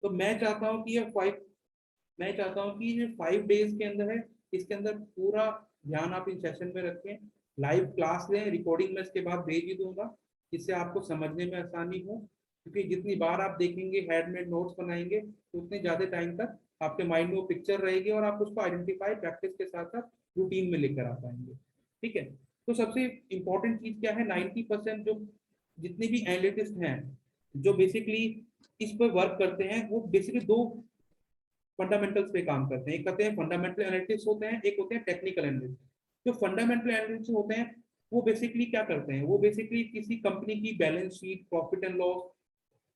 तो मैं चाहता हूँ कि ये 5 डेज के अंदर है, इसके अंदर पूरा ध्यान आप इस सेशन में रखें, लाइव क्लास लें, रिकॉर्डिंग में इसके बाद भेज ही दूंगा, जिससे आपको समझने में आसानी हो, क्योंकि जितनी बार आप देखेंगे हैंडमेड नोट्स बनाएंगे तो उतने ज़्यादा टाइम तक आपके माइंड में वो पिक्चर रहेगी और आप उसको आइडेंटिफाई प्रैक्टिस के साथ साथ रूटीन में लेकर आ पाएंगे। ठीक है, तो सबसे इंपॉर्टेंट चीज़ क्या है, 90% जो जितने भी एनालिटिस्ट हैं जो बेसिकली इस पर वर्क करते हैं, वो बेसिकली दो फंडामेंटल्स पे काम करते हैं। एक कहते हैं फंडामेंटल एनालिटिक्स होते हैं, एक होते हैं टेक्निकल एनालिटिक्स। जो फंडामेंटल एनालिटिक्स होते हैं वो बेसिकली क्या करते हैं, वो बेसिकली किसी कंपनी की balance sheet, profit and loss,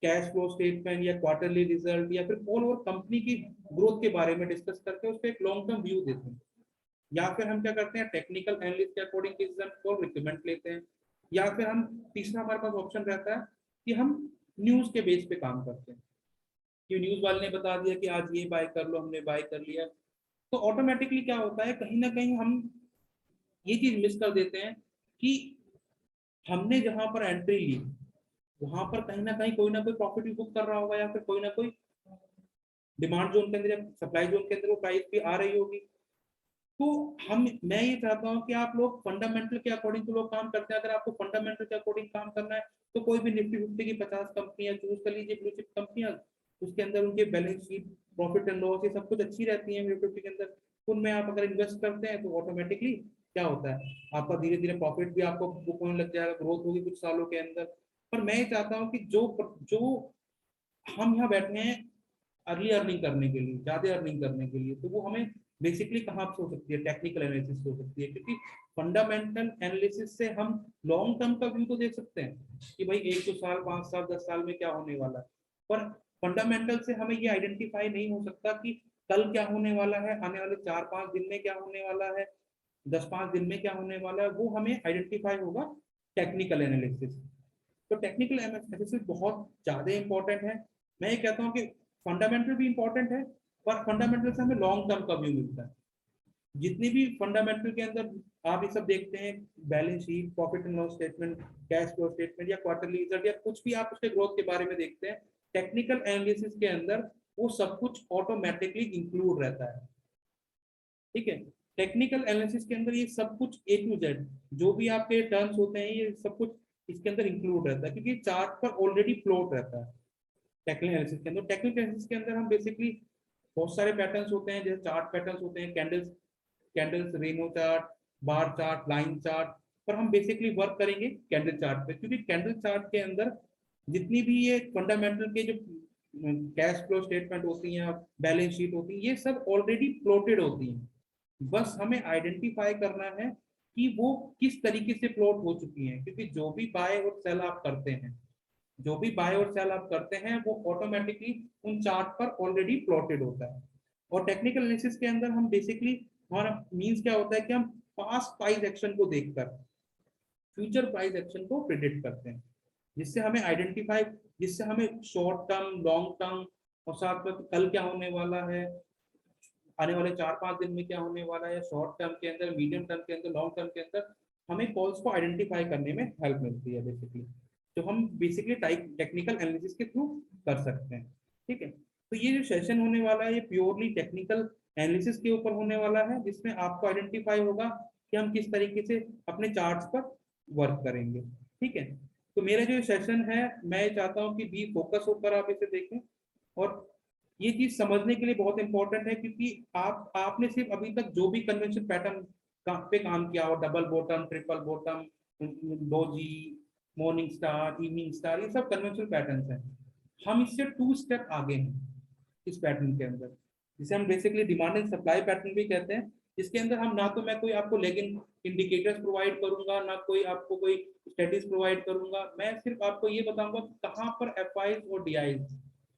cash flow statement या क्वार्टरली रिजल्ट या फिर ऑल ओवर कंपनी की ग्रोथ के बारे में डिस्कस करके उस पर एक लॉन्ग टर्म व्यू देते हैं। या फिर हम क्या करते हैं, टेक्निकल एनालिस्ट के अकॉर्डिंग डिसीजन को रिकमेंड लेते हैं। या फिर हम तीसरा हमारे पास ऑप्शन रहता है कि हम न्यूज के बेस पे काम करते हैं, कि न्यूज वाले ने बता दिया कि आज ये बाय कर लो, हमने बाय कर लिया, तो ऑटोमेटिकली क्या होता है, कहीं ना कहीं हम ये चीज मिस कर देते हैं कि हमने जहां पर एंट्री ली वहां पर कहीं ना कोई प्रॉफिट भी बुक कर रहा होगा, या फिर कोई ना कोई डिमांड जोन के अंदर या सप्लाई जोन के अंदर वो प्राइस भी आ रही होगी। तो मैं ये चाहता हूँ कि आप लोग फंडामेंटल के अकॉर्डिंग तो लोग काम करते हैं, अगर आपको फंडामेंटल के अकॉर्डिंग काम करना है तो कोई भी निफ्टी फिफ्टी की 50 कंपनियां चूज कर लीजिए, ब्लू चिप कंपनियां, उसके अंदर उनके balance sheet, profit and loss, ये सब कुछ अच्छी रहती है निफ्टी के अंदर। उनमें आप अगर इन्वेस्ट करते हैं तो ऑटोमेटिकली क्या होता है, आपका धीरे धीरे प्रॉफिट भी आपको बुक होने लग जाएगा, ग्रोथ होगी कुछ सालों के अंदर। पर मैं ये चाहता हूँ कि जो जो हम यहाँ बैठे हैं अर्ली अर्निंग करने के लिए, ज्यादा अर्निंग करने के लिए, तो वो हमें बेसिकली कहाँ से हो सकती है, टेक्निकल एनालिसिस हो सकती है, क्योंकि फंडामेंटल एनालिसिस से हम लॉन्ग टर्म का व्यू तो देख सकते हैं कि भाई 1-2 साल, 5 साल, 10 साल में क्या होने वाला है, पर फंडामेंटल से हमें ये आइडेंटिफाई नहीं हो सकता कि कल क्या होने वाला है, आने वाले 4-5 दिन में क्या होने वाला है, 10-5 दिन में क्या होने वाला है, वो हमें आइडेंटिफाई होगा टेक्निकल एनालिसिस। तो टेक्निकल एनालिसिस बहुत ज्यादा इंपॉर्टेंट है। मैं ये कहता हूँ कि फंडामेंटल भी इंपॉर्टेंट है, पर फंडामेंटल से हमें लॉन्ग टर्म का व्यू मिलता है। जितनी भी फंडामेंटल के अंदर आप ये सब देखते हैं, balance sheet, profit and loss statement, cash flow statement या क्वार्टरली रिजल्ट या कुछ भी आप उसके ग्रोथ के बारे में देखते हैं, टेक्निकल एनालिसिस के अंदर वो सब कुछ ऑटोमेटिकली इंक्लूड रहता है। ठीक है, टेक्निकल एनालिसिस के अंदर ये सब कुछ A to Z जो भी आपके टर्म्स होते हैं ये सब कुछ इसके अंदर इंक्लूड रहता है, क्योंकि चार्ट पर ऑलरेडी प्लॉट रहता है टेक्निकल एनालिसिस के अंदर। टेक्निकल एनालिसिस के अंदर हम बेसिकली बहुत सारे पैटर्न्स होते हैं, जैसे चार्ट पैटर्न्स होते हैं, candles, renko chart, bar chart, line chart, पर हम बेसिकली वर्क करेंगे कैंडल चार्ट पे, क्योंकि कैंडल चार्ट के अंदर जितनी भी ये फंडामेंटल के जो कैश फ्लो स्टेटमेंट होती हैं, बैलेंस शीट होती है, ये सब ऑलरेडी प्लॉटेड होती हैं। बस हमें आइडेंटिफाई करना है कि वो किस तरीके से प्लॉट हो चुकी हैं, क्योंकि जो भी बाय और सेल आप करते हैं, जो भी बाय और सेल आप करते हैं वो ऑटोमेटिकली उन चार्ट पर ऑलरेडी प्लॉटेड होता है। और टेक्निकल एनालिसिस के अंदर हम बेसिकली, हमारा मींस क्या होता है कि हम पास्ट प्राइस एक्शन को देखकर फ्यूचर प्राइस एक्शन को प्रिडिक्ट करते हैं, जिससे हमें आइडेंटिफाई, जिससे हमें शॉर्ट टर्म, लॉन्ग टर्म और साथ में कल क्या होने वाला है, आने वाले 4-5 दिन में क्या होने वाला है, शॉर्ट टर्म के अंदर, मीडियम टर्म के अंदर, लॉन्ग टर्म के अंदर हमें कॉल्स को आइडेंटिफाई करने में हेल्प मिलती है बेसिकली, जो हम बेसिकली टेक्निकल एनालिसिस के थ्रू कर सकते हैं। ठीक है, तो ये जो सेशन होने वाला है ये प्योरली टेक्निकल एनालिसिस के ऊपर होने वाला है, जिसमें आपको आइडेंटिफाई होगा कि हम किस तरीके से अपने चार्ट्स पर वर्क करेंगे। ठीक है, तो मेरा जो सेशन है मैं चाहता हूँ कि बी फोकस होकर आप इसे देखें, और ये चीज समझने के लिए बहुत इंपॉर्टेंट है, क्योंकि आपने सिर्फ अभी तक जो भी कन्वेंशन पैटर्न पे काम किया हो, double bottom, triple bottom, doji, morning star, evening star, ये सब कन्वेंशनल पैटर्न्स हैं। हम इससे 2 स्टेप आगे हैं इस पैटर्न के अंदर, जिसे हम basically demand and supply pattern भी कहते हैं। इसके अंदर हम ना तो मैं कोई आपको लेगिंग इंडिकेटर्स प्रोवाइड करूंगा, ना कोई आपको कोई स्टडीज प्रोवाइड करूंगा, मैं सिर्फ आपको ये बताऊंगा कि कहाँ पर एफआईज और डीआईज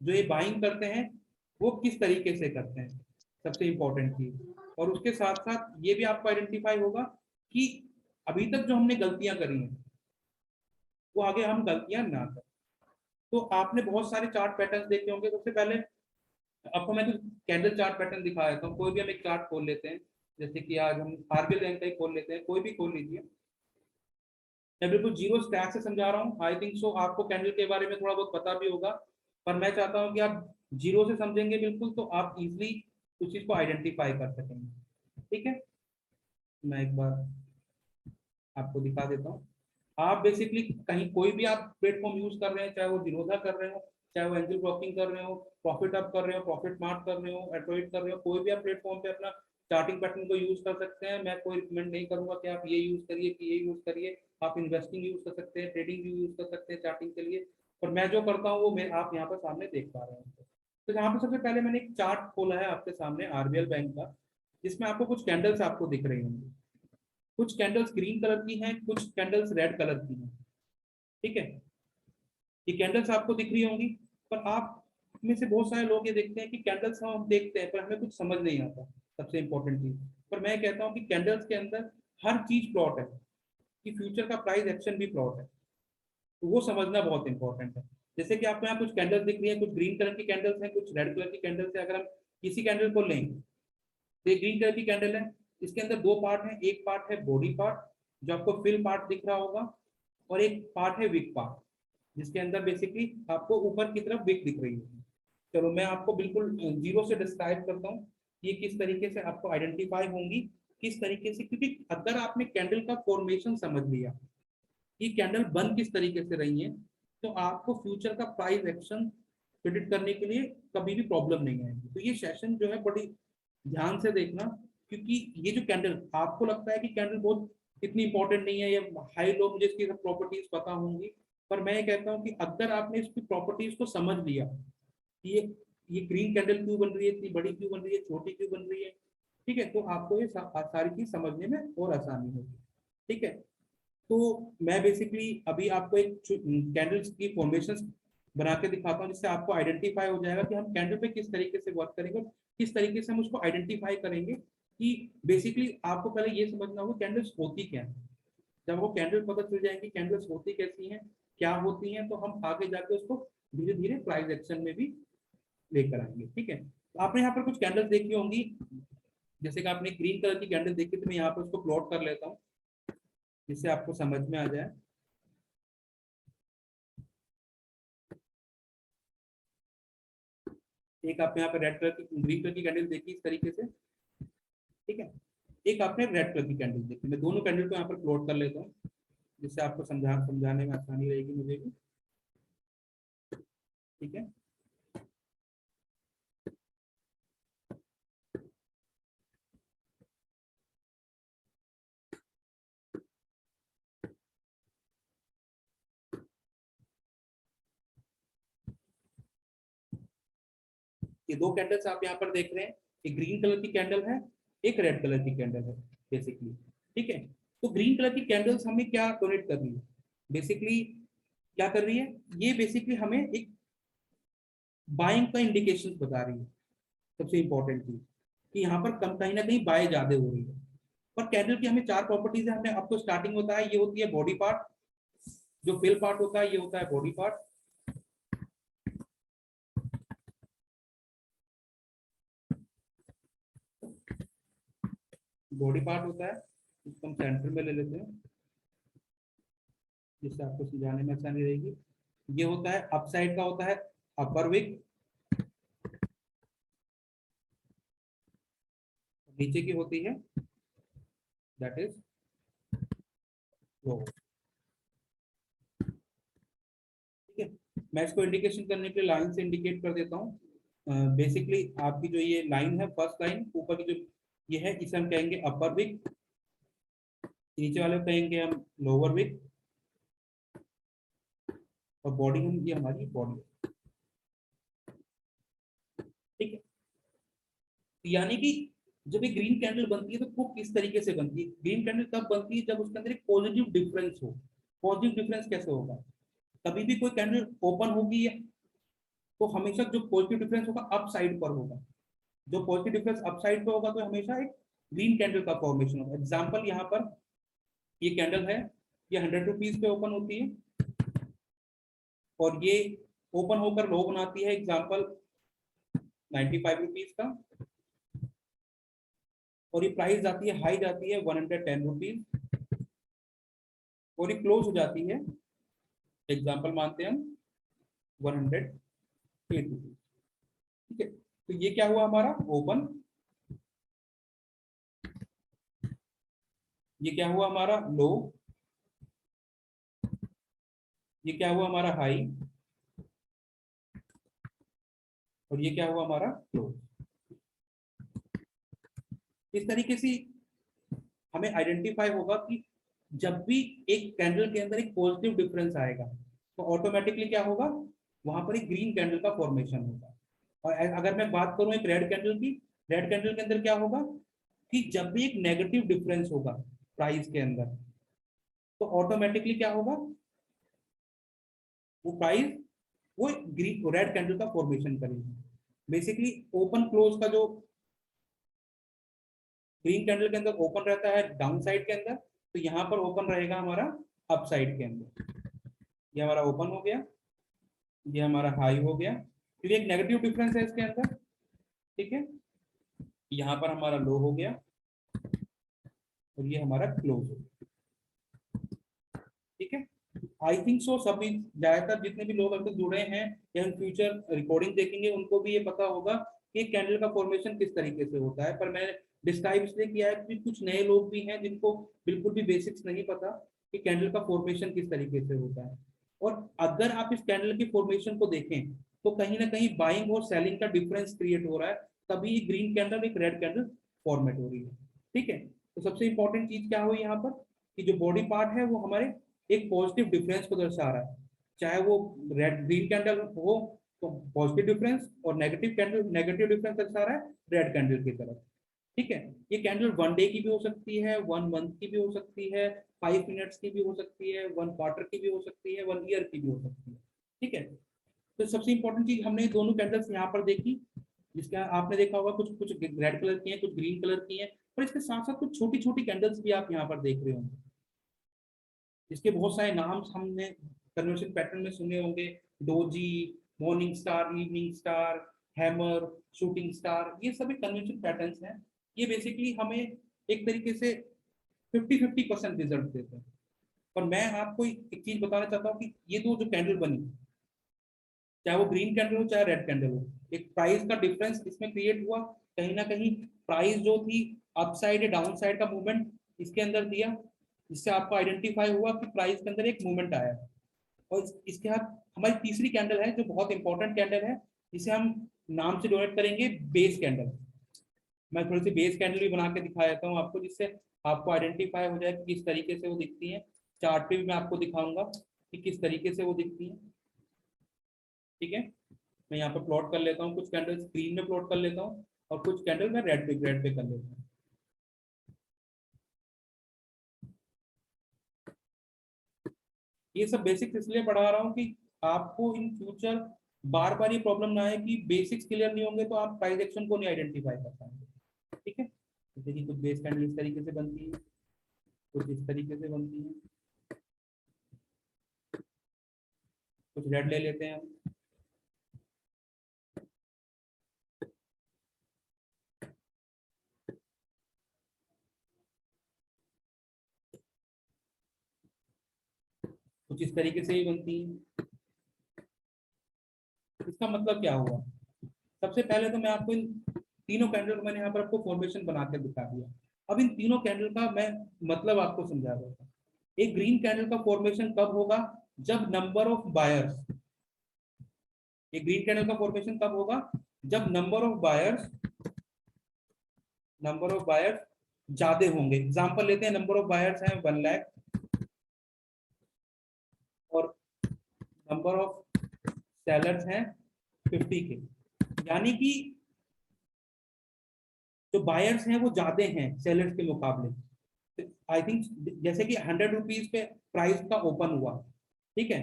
जो ये बाइंग करते हैं वो किस तरीके से करते हैं, सबसे इंपॉर्टेंट चीज। और उसके साथ साथ ये भी आपको आइडेंटिफाई होगा कि अभी तक जो हमने गलतियां करी हैं वो आगे हम गलतियां ना करें। तो आपने बहुत सारे चार्ट पैटर्न्स देखे होंगे। सबसे पहले आपको मैं तो कैंडल चार्ट पैटर्न दिखा देता हूँ। कोई भी हम एक चार्ट खोल लेते हैं, जैसे कि आज हम आरबीएल बैंक का ही खोल लेते हैं, कोई भी खोल लीजिए। मैं बिल्कुल जीरो स्टैक से समझा रहा हूँ, आई थिंक सो आपको कैंडल के बारे में थोड़ा बहुत पता भी होगा, पर मैं चाहता हूँ कि आप जीरो से समझेंगे बिल्कुल तो आप इजिली उस चीज को आइडेंटिफाई कर सकेंगे। ठीक है, मैं एक बार आपको दिखा देता हूँ। आप बेसिकली कहीं कोई भी आप प्लेटफॉर्म यूज कर रहे हैं, चाहे वो जीरोधा कर रहे हो, चाहे वो एंजल ब्रोकिंग कर रहे हो, प्रॉफिट अप कर रहे हो, प्रॉफिट मार्क कर रहे हो, एट्रोइट कर रहे हो, कोई भी आप प्लेटफॉर्म पे अपना चार्टिंग पैटर्न को यूज कर सकते हैं। मैं कोई रिकमेंड नहीं करूंगा कि आप ये यूज करिए कि ये यूज करिए। आप इन्वेस्टिंग यूज कर सकते हैं, ट्रेडिंग भी यूज कर सकते हैं चार्टिंग के लिए। और मैं जो करता हूँ वो मैं आप यहाँ पर सामने देख पा रहे हैं। तो यहाँ पे सबसे पहले मैंने एक चार्ट खोला है आपके सामने आरबीएल बैंक का, जिसमें आपको कुछ कैंडल्स आपको दिख रही होंगी। कुछ कैंडल्स ग्रीन कलर की हैं, कुछ कैंडल्स रेड कलर की हैं। ठीक है, ये कैंडल्स आपको दिख रही होंगी। पर आप में से बहुत सारे लोग ये देखते हैं कि कैंडल्स हम देखते हैं पर हमें कुछ समझ नहीं आता, सबसे इंपॉर्टेंट चीज। पर मैं कहता हूँ कि कैंडल्स के अंदर हर चीज प्लॉट है, कि फ्यूचर का प्राइस एक्शन भी प्लॉट है। तो वो समझना बहुत इंपॉर्टेंट है। जैसे कि आपको यहाँ कुछ कैंडल्स दिख रही है, कुछ ग्रीन कलर की कैंडल्स हैं, कुछ रेड कलर की कैंडल्स है। अगर हम किसी कैंडल को लें तो ये ग्रीन कलर की कैंडल है, इसके अंदर दो पार्ट है। एक पार्ट है बॉडी पार्ट, जो आपको फिल पार्ट दिख रहा होगा, और एक पार्ट है विक पार्ट, जिसके अंदर बेसिकली आपको ऊपर की तरफ विक दिख रही है। चलो मैं आपको बिल्कुल जीरो से डिस्क्राइब करता हूँ ये किस तरीके से आपको आइडेंटिफाई होंगी, किस तरीके से। क्योंकि अगर आपने कैंडल का फॉर्मेशन समझ लिया कि कैंडल बंद किस तरीके से रही है, तो आपको फ्यूचर का प्राइस एक्शन प्रिडिक्ट करने के लिए कभी भी प्रॉब्लम नहीं आएगी। तो ये सेशन जो है बड़ी ध्यान से देखना, क्योंकि ये जो कैंडल आपको लगता है कि कैंडल बहुत इतनी इंपॉर्टेंट नहीं है, ये हाई लो मुझे इसकी प्रॉपर्टीज पता होंगी। पर मैं ये कहता हूँ कि अगर आपने इसकी प्रॉपर्टीज को समझ लिया कि ये ग्रीन कैंडल क्यों बन रही है, इतनी बड़ी क्यों बन रही है, छोटी क्यों बन रही है, ठीक है, तो आपको ये सारी चीज समझने में और आसानी होगी। ठीक है, तो मैं बेसिकली अभी आपको एक कैंडल्स की फॉर्मेशन बना के दिखाता हूँ, जिससे आपको आइडेंटिफाई हो जाएगा कि हम कैंडल पे किस तरीके से वर्क करेंगे, किस तरीके से हम उसको आइडेंटिफाई करेंगे। कि बेसिकली आपको पहले ये समझना होगा कैंडल्स होती क्या है। जब वो कैंडल पता चल जाएंगी कैंडल्स होती कैसी हैं, क्या होती हैं, तो हम आगे जाके उसको धीरे धीरे प्राइस एक्शन में भी लेकर आएंगे। ठीक है, तो आपने यहाँ पर कुछ कैंडल्स देखी होंगी। जैसे कि आपने ग्रीन कलर की कैंडल देखी, तो मैं यहाँ पर उसको प्लॉट कर लेता हूँ जिससे आपको समझ में आ जाए। एक आपने यहाँ पे रेड कलर की ग्रीन कलर की कैंडल देखी इस तरीके से। ठीक है, एक आपने रेड कलर की कैंडल देखी। मैं दोनों कैंडल को यहाँ पर प्लॉट कर लेता हूँ जिससे आपको समझाने में आसानी रहेगी मुझे भी। ठीक है, ये दो कैंडल्स आप यहाँ पर देख रहे हैं, एक ग्रीन कलर की कैंडल है, एक रेड कलर की कैंडल है बेसिकली। ठीक है, तो ग्रीन कलर की कैंडल्स हमें क्या डोनेट कर रही है, बेसिकली क्या कर रही है, ये बेसिकली हमें एक बाइंग का इंडिकेशन बता रही है। सबसे इंपॉर्टेंट चीज कि यहाँ पर कम कहीं ना कहीं बाय ज्यादा हो रही है। पर कैंडल की हमें चार प्रॉपर्टीज है। हमें आपको स्टार्टिंग होता है, ये होती है बॉडी पार्ट, जो फिल पार्ट होता है ये होता है बॉडी पार्ट। बॉडी पार्ट होता है, इसको हम सेंटर में ले लेते हैं जिससे आपको समझाने में आसानी रहेगी। ये होता है अपसाइड का होता है अपर विक, नीचे की होती है दैट इज लो। ठीक है, मैं इसको इंडिकेशन करने के लिए लाइन से इंडिकेट कर देता हूँ। बेसिकली आपकी जो ये लाइन है, फर्स्ट लाइन ऊपर की जो ये है, इसे हम कहेंगे अपर विक, नीचे वाले को कहेंगे हम लोअर विक, और बॉडी हम ये हमारी बॉडी। ठीक है, यानी कि जब ये ग्रीन कैंडल बनती है तो वो किस तरीके से बनती है। ग्रीन कैंडल तब बनती है जब उसके अंदर एक पॉजिटिव डिफरेंस हो। पॉजिटिव डिफरेंस कैसे होगा, कभी भी कोई कैंडल ओपन होगी तो हमेशा जो पॉजिटिव डिफरेंस होगा अप साइड पर होगा। जो पॉजिटिव डिफरेंस अप साइड पर होगा तो हमेशा एक ग्रीन कैंडल का फॉर्मेशन होगा। एग्जाम्पल यहाँ पर ये कैंडल है, ये 100 रुपीज पे ओपन होती है और ये ओपन होकर लो बनाती है एग्जाम्पल 95 रुपीज का, और ये प्राइस जाती है हाई जाती है 110 रुपीज, और ये क्लोज हो जाती है एग्जाम्पल मानते हैं हम 108 रुपीज। ठीक है, तो ये क्या हुआ हमारा ओपन, ये क्या हुआ हमारा लो, ये क्या हुआ हमारा हाई, और ये क्या हुआ हमारा क्लोज। इस तरीके से हमें आइडेंटिफाई होगा कि जब भी एक कैंडल के अंदर एक पॉजिटिव डिफरेंस आएगा तो ऑटोमेटिकली क्या होगा, वहां पर एक ग्रीन कैंडल का फॉर्मेशन होगा। और अगर मैं बात करूं एक रेड कैंडल की, रेड कैंडल के अंदर क्या होगा कि जब भी एक नेगेटिव डिफरेंस होगा प्राइस के अंदर तो ऑटोमेटिकली क्या होगा, वो प्राइस वो ग्रीन रेड कैंडल का फॉर्मेशन करेगी। बेसिकली ओपन क्लोज का जो ग्रीन कैंडल के अंदर ओपन रहता है डाउन साइड के अंदर, तो यहाँ पर ओपन रहेगा हमारा अप साइड के अंदर। ये हमारा ओपन हो गया, ये हमारा हाई हो गया, फिर एक नेगेटिव डिफरेंस है इसके अंदर, ठीक है, यहाँ पर हमारा लो हो गया और ये हमारा क्लोज हो गया, ठीक है। आई थिंक सो सभी ज्यादातर जितने भी लोग अभी तक जुड़े हैं या इन फ्यूचर रिकॉर्डिंग देखेंगे उनको भी ये पता होगा कि कैंडल का फॉर्मेशन किस तरीके से होता है। पर मैंने डिस्क्राइब इसलिए किया है कि कुछ नए लोग भी हैं जिनको बिल्कुल भी बेसिक्स नहीं पता कि कैंडल का फॉर्मेशन किस तरीके से होता है। और अगर आप इस कैंडल की फॉर्मेशन को देखें तो कहीं ना कहीं बाइंग और सेलिंग का डिफरेंस क्रिएट हो रहा है, तभी ग्रीन कैंडल एक रेड कैंडल फॉर्मेट हो रही है, ठीक है। तो सबसे इंपॉर्टेंट चीज क्या हुई यहाँ पर कि जो बॉडी पार्ट है वो हमारे एक पॉजिटिव डिफरेंस को दर्शा रहा है, चाहे वो रेड ग्रीन कैंडल हो तो पॉजिटिव डिफरेंस, और नेगेटिव कैंडल नेगेटिव डिफरेंस दर्शा रहा है रेड कैंडल की तरफ, ठीक है। ये कैंडल 1 डे की भी हो सकती है, 1 मंथ की भी हो सकती है, 5 मिनट्स की भी हो सकती है, 1 क्वार्टर की भी हो सकती है, 1 ईयर की भी हो सकती है, ठीक है। तो सबसे इंपॉर्टेंट चीज हमने दोनों कैंडल्स यहाँ पर देखी, जिसका आपने देखा होगा कुछ कुछ रेड कलर की हैं, कुछ ग्रीन कलर की हैं, और इसके साथ साथ कुछ छोटी छोटी कैंडल्स भी आप यहाँ पर देख रहे होंगे। इसके बहुत सारे नाम हमने कन्वर्शन पैटर्न में सुने होंगे, doji, morning star, evening star, hammer, shooting star, ये सभी कन्वेंशन पैटर्न्स हैं। ये बेसिकली हमें एक तरीके से 50-50% रिजल्ट देते हैं। पर मैं आपको एक चीज बताना चाहता हूँ कि ये दो जो कैंडल बनी, चाहे वो ग्रीन कैंडल हो चाहे रेड कैंडल हो, एक प्राइस का डिफरेंस इसमें क्रिएट हुआ, कहीं ना कहीं प्राइस जो थी अपसाइड या डाउन साइड का मूवमेंट इसके अंदर दिया, जिससे आपको आइडेंटिफाई हुआ कि प्राइस के अंदर एक मूवमेंट आया। और इसके साथ हमारी तीसरी कैंडल है जो बहुत इंपॉर्टेंट कैंडल है, जिसे हम नाम से डोनेट करेंगे बेस कैंडल। मैं थोड़ी सी बेस कैंडल भी बना के दिखा देता हूँ आपको, जिससे आपको आइडेंटिफाई हो जाए कि किस तरीके से वो दिखती है। चार्ट पे भी मैं आपको दिखाऊंगा कि किस तरीके से वो दिखती है, ठीक है। मैं यहाँ पर प्लॉट कर लेता हूँ, कुछ कैंडल स्क्रीन में प्लॉट कर लेता हूँ और कुछ कैंडल मैं रेड पे कर लेता हूँ। ये सब बेसिक्स इसलिए पढ़ा रहा हूँ कि आपको इन फ्यूचर बार बार ये प्रॉब्लम ना आए कि बेसिक्स क्लियर नहीं होंगे तो आप प्राइस एक्शन को नहीं आइडेंटिफाई कर पाएंगे, ठीक है। तो देखिए कुछ बेस कैंडल इस तरीके से बनती है, कुछ इस तरीके से बनती है, कुछ रेड ले लेते हैं हम। कुछ इस तरीके से ही बनती है। इसका मतलब क्या हुआ, सबसे पहले तो मैं आपको इन तीनों कैंडल को मैंने यहाँ पर आपको फॉर्मेशन बना के दिखा दिया। अब इन तीनों कैंडल का मैं मतलब आपको समझा देता हूँ। एक ग्रीन कैंडल का फॉर्मेशन कब होगा, जब नंबर ऑफ बायर्स, एक ग्रीन कैंडल का फॉर्मेशन कब होगा जब नंबर ऑफ बायर्स ज्यादा होंगे। एग्जांपल लेते हैं, नंबर ऑफ बायर्स हैं 1 लाख और नंबर ऑफ सेलर्स हैं 50 के, यानी कि जो बायर्स हैं वो ज्यादा हैं सेलर्स के मुकाबले। आई थिंक जैसे कि 100 रुपीज पे प्राइस का ओपन हुआ, ठीक है,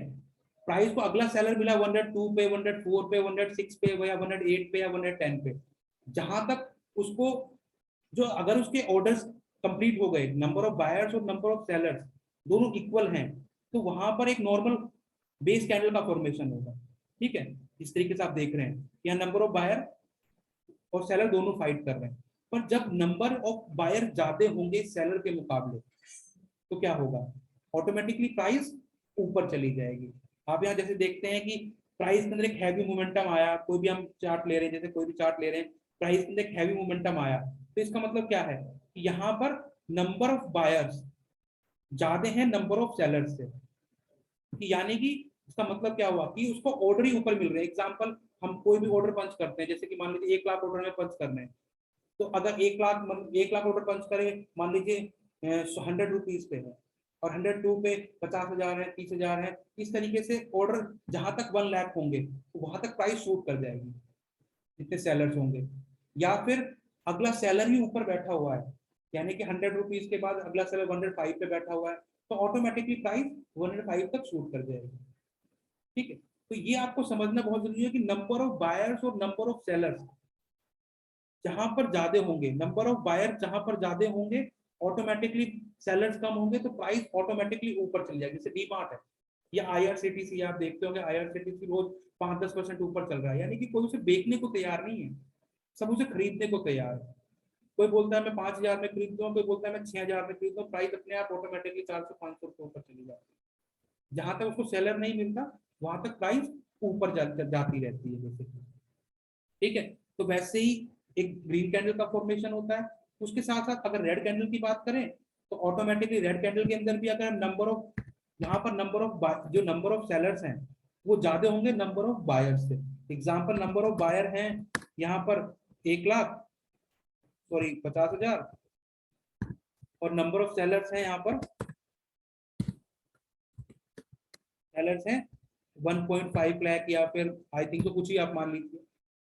प्राइस को अगला सेलर मिला 102 पे, 104 पे, 106 पे या 108 पे या 110 पे। जहां तक उसको जो अगर उसके ऑर्डर्स कंप्लीट हो गए, नंबर ऑफ बायर्स और नंबर ऑफ सेलर्स दोनों इक्वल हैं, तो वहां पर एक नॉर्मल बेस कैंडल का फॉर्मेशन होगा, ठीक है। इस तरीके से आप देख रहे हैं यहाँ नंबर ऑफ बायर और सेलर दोनों फाइट कर रहे हैं। पर जब नंबर ऑफ बायर ज्यादा होंगे सेलर के मुकाबले तो क्या होगा, ऑटोमेटिकली प्राइस ऊपर चली जाएगी। आप यहाँ जैसे देखते हैं कि प्राइस के अंदर एक हैवी मोमेंटम आया, कोई भी हम चार्ट ले रहे हैं, जैसे कोई भी चार्ट ले रहे हैं, प्राइस के अंदर एक हैवी मोमेंटम आया, तो इसका मतलब क्या है कि यहाँ पर नंबर ऑफ बायर्स ज्यादा है नंबर ऑफ सेलर्स से, कि यानी कि इसका मतलब क्या हुआ कि उसको ऑर्डर ही ऊपर मिल रहे हैं। एग्जांपल, हम कोई भी ऑर्डर पंच करते हैं, जैसे कि मान लीजिए 1 लाख ऑर्डर में पंच करने हैं, तो अगर 1 लाख ऑर्डर पंच करें, मान लीजिए 100 रुपीज पे है, और 102 पे 50,000 है, 30,000 है, इस तरीके से ऑर्डर जहां तक 1 लाख होंगे तो वहां तक प्राइस शूट कर जाएगी जितने सेलर्स होंगे। या फिर अगला सेलर ही ऊपर बैठा हुआ है, यानी कि 100 रुपीज के बाद अगला सेलर 105 पे बैठा हुआ है, तो ऑटोमेटिकली प्राइस 105 तक शूट कर जाएगी। ठीक है, तो ये आपको समझना बहुत जरूरी है कि नंबर ऑफ बायर्स और नंबर ऑफ सेलर्स जहां पर ज्यादा होंगे, नंबर ऑफ बायर जहां पर ज्यादा होंगे, ऑटोमेटिकली सेलर्स कम होंगे तो प्राइस ऑटोमेटिकली ऊपर चल जाएगी। जैसे डीमार्ट है या आईआरसीटीसी, आप देखते होंगे आईआरसीटीसी रोज 5-10% ऊपर चल रहा है, यानी कि कोई उसे बेचने को तैयार नहीं है, सब उसे खरीदने को तैयार है। कोई बोलता है मैं 5,000 में खरीद दूँ, कोई बोलता है मैं 6,000 में खरीद दूँ, प्राइस अपने आप ऑटोमेटिकली 400-500 रुपये ऊपर चली जाती है। जहां तक उसको सेलर नहीं मिलता वहां तक प्राइस ऊपर जाती रहती है जैसे। ठीक है, तो वैसे ही एक ग्रीन कैंडल का फॉर्मेशन होता है। उसके साथ साथ अगर रेड कैंडल की बात करें तो ऑटोमेटिकली रेड कैंडल के अंदर भी अगर नंबर ऑफ, यहाँ पर नंबर ऑफ जो नंबर ऑफ सेलर्स हैं वो ज्यादा होंगे नंबर ऑफ बायर्स से। एग्जाम्पल, नंबर ऑफ बायर हैं यहाँ पर 1 लाख, सॉरी 50,000, और नंबर ऑफ सेलर्स हैं यहाँ पर, सेलर्स हैं 1.5 लाख, या फिर आई थिंक तो कुछ ही आप मान लीजिए,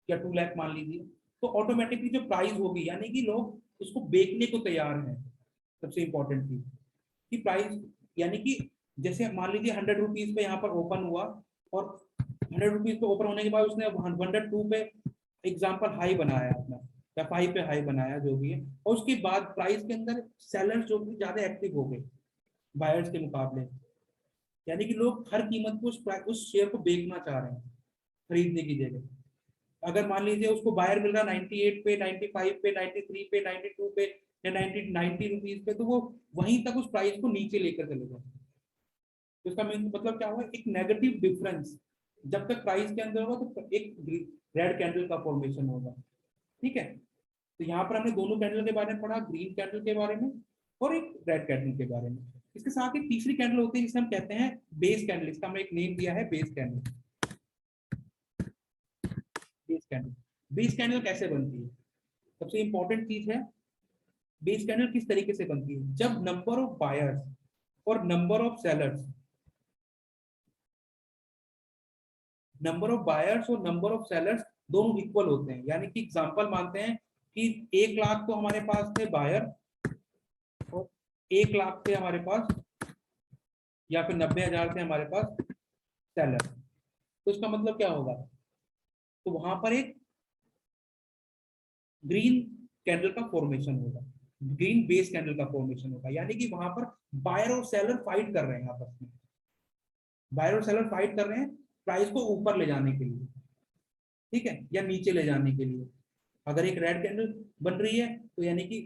या 2 लाख मान लीजिए, तो ऑटोमेटिकली जो प्राइस होगी, यानी कि लोग उसको बेचने को तैयार हैं। सबसे इंपॉर्टेंट चीज कि प्राइस, यानी कि जैसे मान लीजिए 100 रुपीज पे यहाँ पर ओपन हुआ, और 100 रुपीज पे ओपन होने के बाद उसने 102 पे एग्जाम्पल हाई बनाया अपना, या 5 पे हाई बनाया जो भी है, और उसके बाद प्राइस के अंदर सेलर्स जो भी ज्यादा एक्टिव हो गए बायर्स के मुकाबले, यानी कि लोग हर कीमत पे उस शेयर को बेचना चाह रहे हैं खरीदने की जगह। अगर मान लीजिए उसको बायर मिल रहा 98 पे, 95 पे, 93 पे, 92 पे, या 90 रुपीज पे, तो वो वहीं तक उस प्राइस को नीचे लेकर चले जाए। तो इसका मतलब क्या हुआ, एक नेगेटिव डिफरेंस जब तक प्राइस के अंदर होगा तो एक रेड कैंडल का फॉर्मेशन होगा। ठीक है, तो यहाँ पर हमने दोनों कैंडल के बारे में पढ़ा, ग्रीन कैंडल के बारे में और एक रेड कैंडल के बारे में। इसके साथ एक तीसरी कैंडल होती है जिसे हम कहते हैं बेस कैंडल, इसका हमने एक नेम दिया है base candle. Base candle, base candle कैसे बनती है, सबसे इंपॉर्टेंट चीज है बेस कैंडल किस तरीके से बनती है। जब नंबर ऑफ बायर्स और number of sellers, number of buyers और नंबर ऑफ सेलर्स दोनों इक्वल होते हैं, यानी कि एग्जांपल मानते हैं कि 1 लाख तो हमारे पास थे बायर और 1 लाख थे हमारे पास, या फिर 90,000 थे हमारे पास सेलर, तो इसका मतलब क्या होगा, तो वहां पर एक ग्रीन कैंडल का फॉर्मेशन होगा, ग्रीन बेस कैंडल का फॉर्मेशन होगा, यानी कि वहां पर बायर और सेलर फाइट कर रहे हैं आपस में, बायर और सेलर फाइट कर रहे हैं प्राइस को ऊपर ले जाने के लिए, ठीक है, या नीचे ले जाने के लिए। अगर एक रेड कैंडल बन रही है तो यानी कि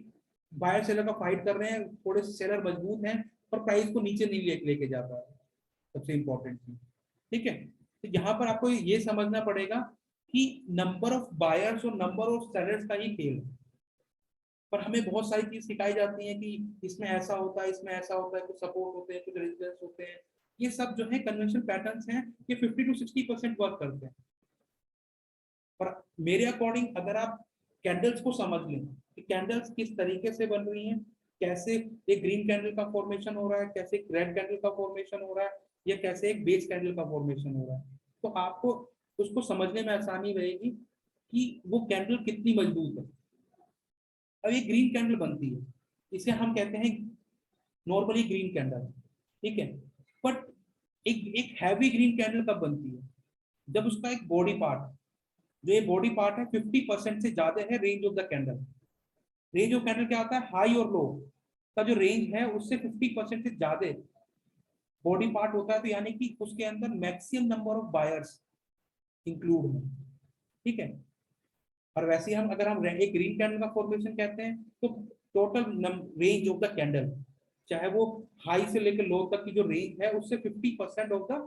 बायर सेलर का फाइट कर रहे हैं, थोड़े से सेलर मजबूत हैं और प्राइस को नीचे नहीं लेके जा पा रहे, सबसे इंपॉर्टेंट चीज। ठीक है, तो यहाँ पर आपको ये समझना पड़ेगा कि नंबर ऑफ बायर्स और नंबर ऑफ सेलर्स का ही खेल है। पर हमें बहुत सारी चीज सिखाई जाती है कि इसमें ऐसा होता है, इसमें ऐसा होता है, कुछ सपोर्ट होते हैं, कुछ रेजिस्टेंस होते हैं, ये सब जो है कन्वेंशनल पैटर्न्स हैं, ये 50 to 60% वर्क करते हैं। पर मेरे अकॉर्डिंग अगर आप कैंडल्स को समझ लें कि कैंडल्स किस तरीके से बन रही हैं, कैसे एक ग्रीन कैंडल का फॉर्मेशन हो रहा है, कैसे एक रेड कैंडल का फॉर्मेशन हो रहा है, या कैसे एक बेस कैंडल का फॉर्मेशन हो रहा है, तो आपको उसको समझने में आसानी रहेगी कि वो कैंडल कितनी मजबूत है। अब ये ग्रीन कैंडल बनती है, इसे हम कहते हैं नॉर्मली ग्रीन कैंडल, ठीक है, बट एक एक हैवी ग्रीन कैंडल कब बनती है, जब उसका एक बॉडी पार्ट, जो ये बॉडी पार्ट है 50% से ज्यादा है range of the candle. Range of candle क्या होता है, हाई और लो का जो रेंज है उससे 50% से ज्यादा बॉडी पार्ट होता है, तो यानी कि उसके अंदर maximum number of buyers include है। ठीक है, और वैसे ही हम अगर हम एक ग्रीन कैंडल का फॉर्मेशन कहते हैं तो total range of the candle, चाहे वो हाई से लेकर लो तक की जो रेंज है उससे 50% ऑफ द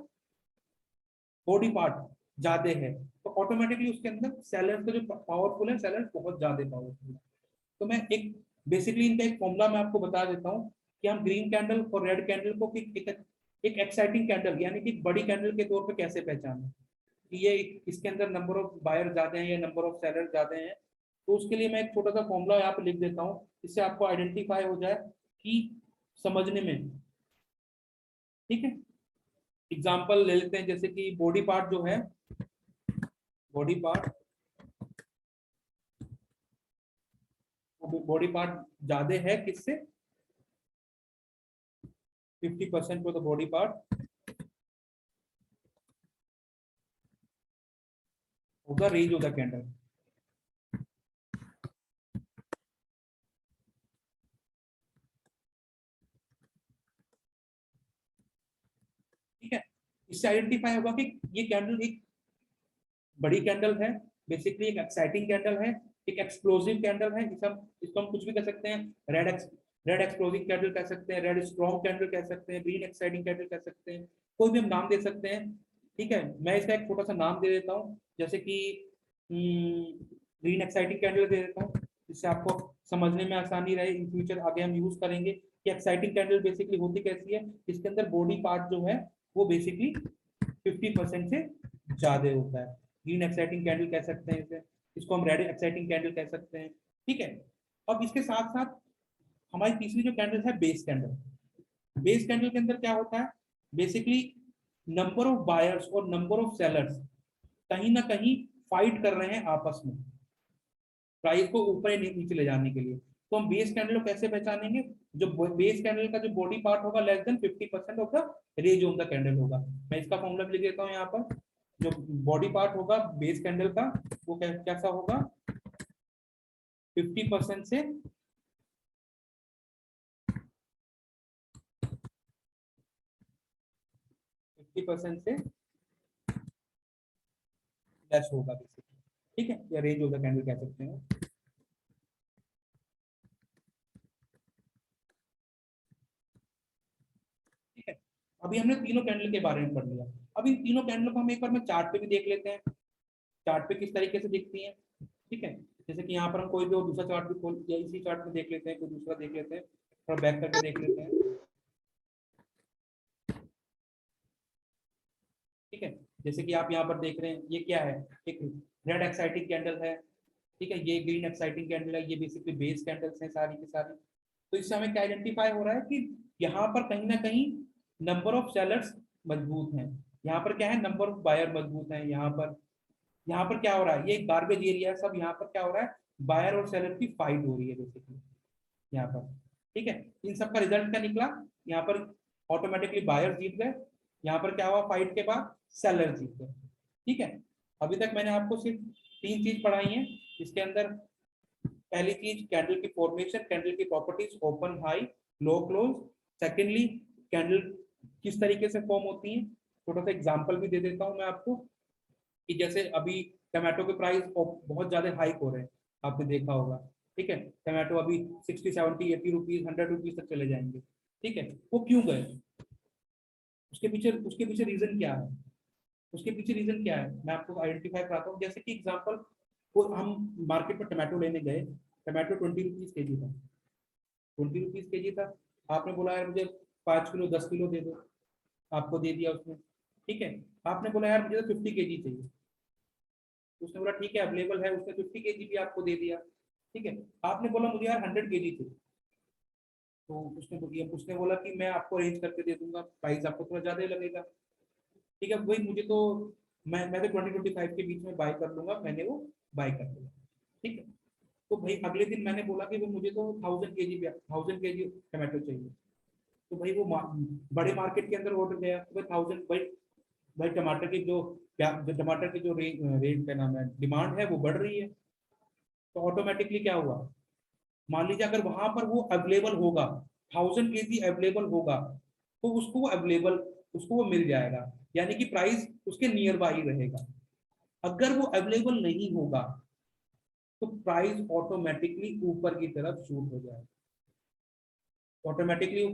बॉडी पार्ट ज्यादा है, तो ऑटोमेटिकली उसके अंदर सेलर का जो पावरफुल है, सेलर बहुत ज्यादा पावरफुल है। तो मैं एक बेसिकली इनका एक फॉर्मूला मैं आपको बता देता हूँ कि हम ग्रीन कैंडल और रेड कैंडल को एक एक्साइटिंग कैंडल यानी कि बड़ी कैंडल के तौर पे कैसे पहचानें कि ये इसके अंदर नंबर ऑफ बायर ज्यादा हैं या नंबर ऑफ सेलर ज्यादा हैं। तो उसके लिए मैं एक छोटा सा फॉर्मूला यहाँ पे लिख देता हूँ, इससे आपको आइडेंटिफाई हो जाए कि समझने में, ठीक है। एग्जाम्पल ले लेते हैं, जैसे कि बॉडी पार्ट जो है, बॉडी पार्ट ज्यादा है किससे, 50% for the body part of the range of the candle। ठीक है, इससे आइडेंटिफाई होगा कि ये कैंडल एक बड़ी कैंडल है, बेसिकली एक एक्साइटिंग कैंडल है, एक एक्सप्लोसिव कैंडल है। इसको हम कुछ भी कह सकते हैं, रेड एक्सप्लोसिव कैंडल कह सकते हैं, रेड स्ट्रॉन्ग कैंडल कह सकते हैं, ग्रीन एक्साइटिंग कैंडल कह सकते हैं, कोई भी हम नाम दे सकते हैं। ठीक है, मैं इसका एक छोटा सा नाम दे देता हूँ, जैसे कि ग्रीन एक्साइटिंग कैंडल दे देता हूँ, जिससे आपको समझने में आसानी रहे, इन फ्यूचर आगे हम यूज करेंगे कि एक्साइटिंग कैंडल बेसिकली होती कैसी है। इसके अंदर बॉडी पार्ट जो है वो बेसिकली 50% से ज्यादा होता है। ग्रीन एक्साइटिंग कैंडल कह सकते हैं इसे, इसको हम रेड एक्साइटिंग कैंडल कह सकते हैं। ठीक है, अब इसके साथ साथ हमारी तीसरी जो कैंडल है बेस कैंडल। बेस कैंडल के अंदर क्या होता है, बेसिकली नंबर ऑफ बायर्स और नंबर ऑफ सेलर्स कहीं ना कहीं फाइट कर रहे हैं आपस में प्राइस को ऊपर या नीचे ले जाने के लिए। तो हम बेस कैंडल को कैसे पहचानेंगे, जो बेस कैंडल का जो बॉडी पार्ट होगा less than 50% of the range of the candle होगा। मैं इसका फॉर्मूला लिख देता हूँ यहाँ पर, जो बॉडी पार्ट होगा बेस कैंडल का वो कैसा होगा, 50% से 50% से लेस होगा बेसिकली। ठीक है, या रेंज ऑफ द कैंडल कह सकते हैं। ठीक है, अभी हमने तीनों कैंडल के बारे में पढ़ लिया। अब इन तीनों कैंडल को हम एक बार में चार्ट पे भी देख लेते हैं, चार्ट पे किस तरीके से दिखती है। ठीक है, जैसे कि यहाँ पर हम कोई भी और दूसरा चार्ट भी खोल या इसी चार्ट में देख लेते हैं, कोई दूसरा देख लेते हैं, थोड़ा बैक करके देख लेते हैं। ठीक है, जैसे कि आप यहाँ पर देख रहे हैं, ये क्या है, एक रेड एक्साइटिंग कैंडल है। ठीक है, ये ग्रीन एक्साइटिंग कैंडल है, ये बेसिकली बेस कैंडल्स हैं सारी की सारी। तो इससे हमें क्या आइडेंटिफाई हो रहा है कि यहाँ पर कहीं ना कहीं नंबर ऑफ सेलर्स मजबूत हैं, यहाँ पर क्या है, नंबर ऑफ बायर मजबूत हैं। यहाँ पर क्या हो रहा है, ये गार्बेज एरिया है सब, यहाँ पर क्या हो रहा है, बायर और सेलर की फाइट हो रही है बेसिकली यहाँ पर। ठीक है, इन सब का रिजल्ट क्या निकला, यहाँ पर ऑटोमेटिकली बायर जीत गए, यहाँ पर क्या हुआ, फाइट के बाद सेलर जीत गए। ठीक है, अभी तक मैंने आपको सिर्फ तीन चीज पढ़ाई है इसके अंदर। पहली चीज कैंडल की फॉर्मेशन, कैंडल की properties, open high low close. Secondly candle किस तरीके से फॉर्म होती है, छोटा सा एग्जांपल भी दे देता हूं मैं आपको, कि जैसे अभी टमाटो के प्राइस बहुत ज्यादा हाइक हो रहे हैं, आपने देखा होगा। ठीक है, टमाटो अभी 60 70 80 रुपीज 100 रुपीज तक चले जाएंगे। ठीक है, वो क्यों गए, उसके पीछे रीजन क्या है, उसके पीछे रीजन क्या है, मैं आपको आइडेंटिफाई कराता हूँ। जैसे कि एग्जांपल, को हम मार्केट में टमाटो लेने गए, टमाटो 20 रुपीज के जी था, 20 रुपीज के जी था। आपने बोला यार मुझे 5 किलो 10 किलो दे दो, आपको दे दिया उसने। ठीक है, आपने बोला यार मुझे तो 50 kg चाहिए, उसने बोला ठीक है अवेलेबल है, उसने 50 kg भी आपको दे दिया। ठीक है, आपने बोला मुझे यार 100 kg चाहिए, तो उसने बोला कि मैं आपको अरेंज करके दे दूंगा, प्राइस आपको थोड़ा ज्यादा ही लगेगा। ठीक है, वही मुझे तो मैं तो 20 25 के बीच में बाय कर लूंगा, मैंने वो बाय कर लिया। ठीक है, तो भाई अगले दिन मैंने बोला कि भाई मुझे तो 1000 kg टमाटो चाहिए। तो भाई वो बड़े मार्केट के अंदर ऑर्डर गया, तो भाई 1000, भाई टमाटर की जो टमाटर की जो रेट का नाम है डिमांड है वो बढ़ रही है। तो ऑटोमेटिकली क्या हुआ, मान लीजिए अगर वहां पर वो अवेलेबल होगा, 1000 kg अवेलेबल होगा, तो उसको वो मिल जाएगा, यानी कि प्राइस उसके नियर बाई रहेगा। अगर वो अवेलेबल नहीं होगा तो प्राइस ऑटोमेटिकली ऊपर की तरफ शूट हो जाएगा, ऑटोमेटिकली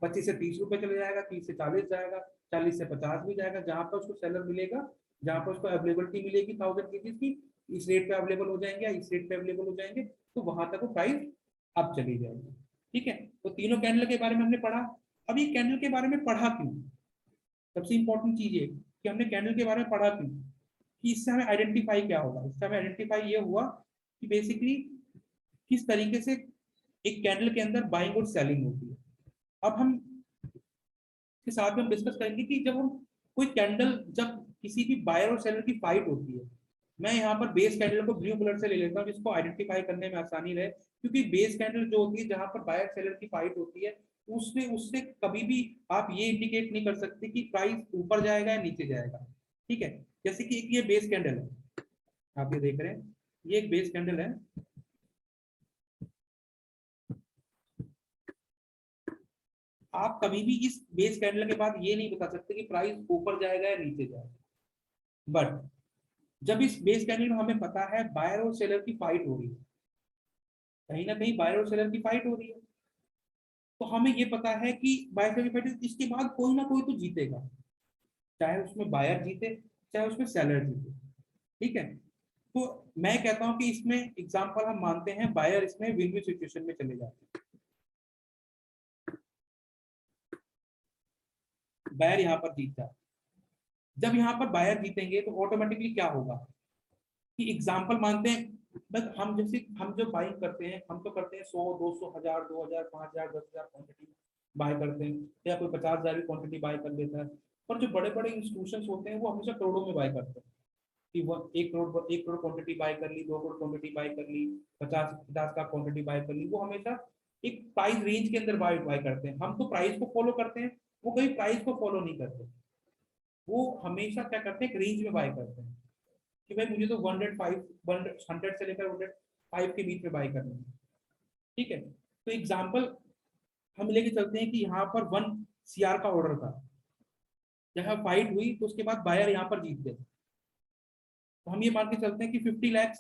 25 से 30 रुपए चले जाएगा, 30 से 40 जाएगा, 40 से 50 भी जाएगा, जहां पर उसको सेलर मिलेगा जहाँ पर उसको अवेलेबिलिटी मिलेगी 1000 केजीज की, इस रेट पे अवेलेबल हो जाएंगे या इस रेट पे अवेलेबल हो जाएंगे, तो वहां तक वो प्राइस अब चली जाएगी। ठीक है, तो तीनों कैंडल के बारे में हमने पढ़ा। अब ये कैंडल के बारे में पढ़ा क्यों? सबसे इंपॉर्टेंट चीज है कि हमने कैंडल के बारे में पढ़ा क्यों, कि इससे हमें आइडेंटिफाई क्या होगा। इससे हमें आइडेंटिफाई ये हुआ कि बेसिकली किस तरीके से एक कैंडल के अंदर बाइंग और सेलिंग होती है। अब हम के साथ में हम डिस्कस करेंगे कि जब हम कोई कैंडल, जब किसी भी बायर और सेलर की फाइट होती है, मैं यहाँ पर बेस कैंडल को ब्लू कलर से ले लेता हूँ जिसको आइडेंटिफाई करने में आसानी रहे, क्योंकि बेस कैंडल जो होती है जहां पर बायर सेलर की फाइट होती है, उससे उससे कभी भी आप ये इंडिकेट नहीं कर सकते कि प्राइस ऊपर जाएगा या नीचे जाएगा। ठीक है, जैसे कि एक ये बेस कैंडल है, आप ये देख रहे हैं, ये एक बेस कैंडल है। आप कभी भी इस बेस कैंडल के बाद ये नहीं बता सकते कि प्राइस ऊपर जाएगा या नीचे जाएगा। बट जब इस बेस कैंडल में हमें पता है बायर और सेलर की फाइट हो रही है, कहीं ना कहीं बायर और सेलर की फाइट हो रही है, तो हमें ये पता है कि बायर सेलर की फाइट, इसके बाद कोई ना कोई तो जीतेगा, चाहे उसमें बायर जीते चाहे उसमें सेलर जीते। ठीक है, तो मैं कहता हूं कि इसमें एग्जांपल हम मानते हैं बायर इसमें विन विन सिचुएशन में चले जाते हैं, बायर यहाँ पर जीत जाते। जब यहाँ पर बायर जीतेंगे तो ऑटोमेटिकली क्या होगा कि एग्जांपल मानते हैं, बस हम जैसे हम जो बाइंग करते हैं, हम तो करते हैं 100 200 1000 2000 5000 10,000 क्वांटिटी बाय करते हैं, या कोई 50,000 की क्वांटिटी बाय कर लेता है। पर जो बड़े बड़े इंस्टीट्यूशंस होते हैं वो हमेशा करोड़ों में बाय करते हैं, कि वो 1 करोड़ क्वांटिटी बाय कर ली, 2 करोड़ क्वांटिटी बाय कर ली, 50 का क्वांटिटी बाय कर ली। वो हमेशा एक प्राइस रेंज के अंदर बाय बाय करते हैं। हम तो प्राइस को फॉलो करते हैं, वो कभी प्राइस को फॉलो नहीं करते। वो हमेशा क्या करते हैं, एक रेंज में बाय करते हैं कि भाई मुझे तो 100 से लेकर 105 के बीच में बाय करना है। ठीक है, तो एग्जांपल हम लेके चलते हैं कि यहाँ पर 1 CR का ऑर्डर था, जहाँ फाइट हुई तो उसके बाद बायर यहाँ पर जीत गए, तो हम ये मान के चलते हैं कि 50 लाख